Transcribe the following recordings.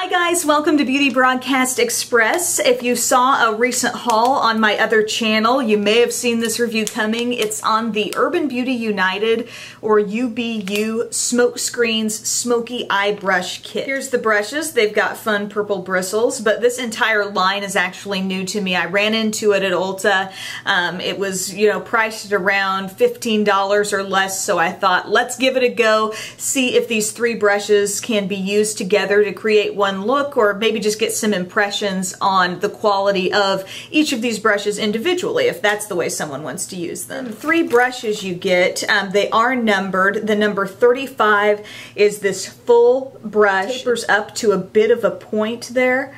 Hi guys, welcome to Beauty Broadcast Express. If you saw a recent haul on my other channel, you may have seen this review coming. It's on the Urban Beauty United, or UBU, Smokescreen's Smokey Eye Brush Kit. Here's the brushes. They've got fun purple bristles, but this entire line is actually new to me. I ran into it at Ulta. It was, priced at around $15 or less, so I thought, let's give it a go, see if these three brushes can be used together to create one look, or maybe just get some impressions on the quality of each of these brushes individually, if that's the way someone wants to use them. Three brushes you get, they are numbered. The number 35 is this full brush, tapers up to a bit of a point there.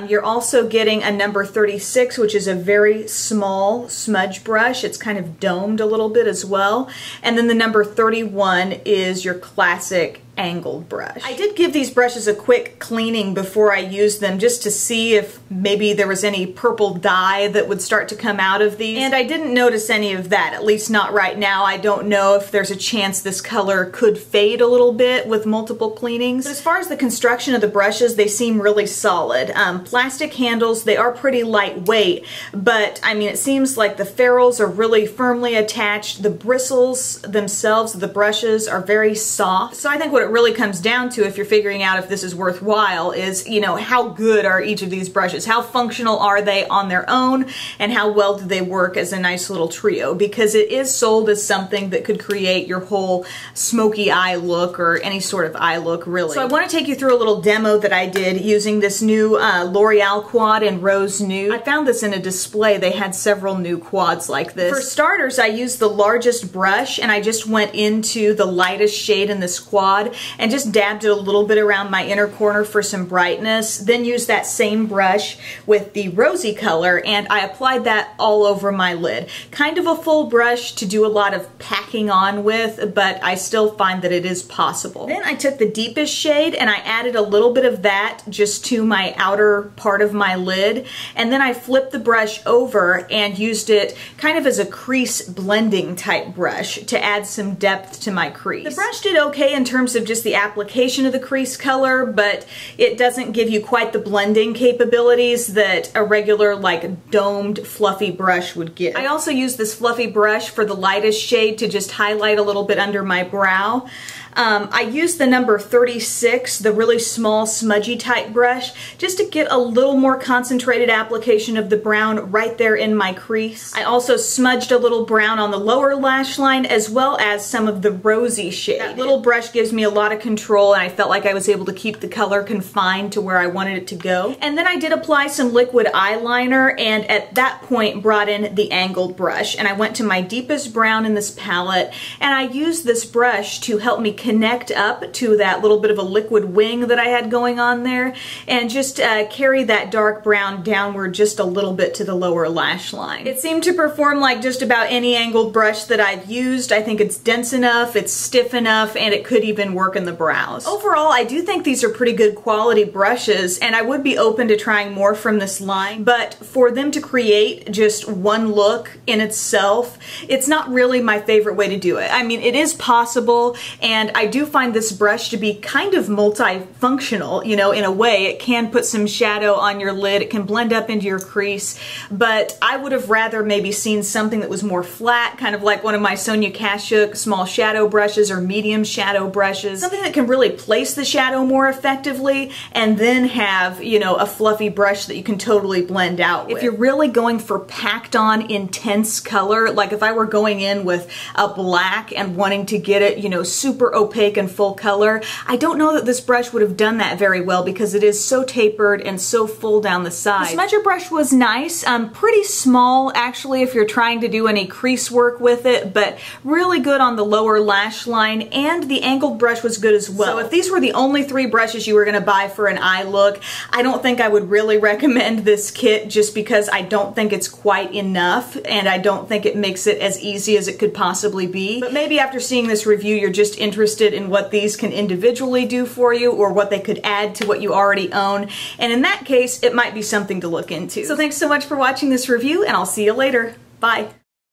You're also getting a number 36, which is a very small smudge brush. It's kind of domed a little bit as well. And then the number 31 is your classic angled brush. I did give these brushes a quick cleaning before I used them, just to see if maybe there was any purple dye that would start to come out of these, and I didn't notice any of that, at least not right now. I don't know if there's a chance this color could fade a little bit with multiple cleanings. But as far as the construction of the brushes, they seem really solid. Plastic handles, they are pretty lightweight, but I mean, it seems like the ferrules are really firmly attached. The bristles themselves, the brushes, are very soft. So I think what it really comes down to, if you're figuring out if this is worthwhile, is, how good are each of these brushes? How functional are they on their own? And how well do they work as a nice little trio? Because it is sold as something that could create your whole smoky eye look, or any sort of eye look, really. So I want to take you through a little demo that I did using this new L'Oreal quad in Rose Nude. I found this in a display. They had several new quads like this. For starters, I used the largest brush, and I just went into the lightest shade in this quad and just dabbed it a little bit around my inner corner for some brightness. Then used that same brush with the rosy color, and I applied that all over my lid. Kind of a full brush to do a lot of packing on with, but I still find that it is possible. Then I took the deepest shade and I added a little bit of that just to my outer part of my lid, and then I flipped the brush over and used it kind of as a crease blending type brush to add some depth to my crease. The brush did okay in terms of just the application of the crease color, but it doesn't give you quite the blending capabilities that a regular, like, domed fluffy brush would give. I also used this fluffy brush for the lightest shade to just highlight a little bit under my brow. I used the number 36, the really small smudgy type brush, just to get a little more concentrated application of the brown right there in my crease. I also smudged a little brown on the lower lash line, as well as some of the rosy shade. That little brush gives me a lot of control, and I felt like I was able to keep the color confined to where I wanted it to go. And then I did apply some liquid eyeliner, and at that point brought in the angled brush. And I went to my deepest brown in this palette, and I used this brush to help me connect up to that little bit of a liquid wing that I had going on there, and just carry that dark brown downward just a little bit to the lower lash line. It seemed to perform like just about any angled brush that I've used. I think it's dense enough, it's stiff enough, and it could even work in the brows. Overall, I do think these are pretty good quality brushes, and I would be open to trying more from this line, but for them to create just one look in itself, it's not really my favorite way to do it. I mean, it is possible, and I do find this brush to be kind of multifunctional, in a way. It can put some shadow on your lid, it can blend up into your crease, but I would have rather maybe seen something that was more flat, kind of like one of my Sonia Kashuk small shadow brushes or medium shadow brushes. Something that can really place the shadow more effectively, and then have, a fluffy brush that you can totally blend out with. If you're really going for packed on intense color, like if I were going in with a black and wanting to get it, super opaque and full color, I don't know that this brush would have done that very well, because it is so tapered and so full down the side. The smudger brush was nice, pretty small actually if you're trying to do any crease work with it, but really good on the lower lash line, and the angled brush was good as well. So if these were the only three brushes you were going to buy for an eye look, I don't think I would really recommend this kit, just because I don't think it's quite enough, and I don't think it makes it as easy as it could possibly be. But maybe after seeing this review, you're just interested in what these can individually do for you, or what they could add to what you already own, and in that case, it might be something to look into. So thanks so much for watching this review, and I'll see you later. Bye.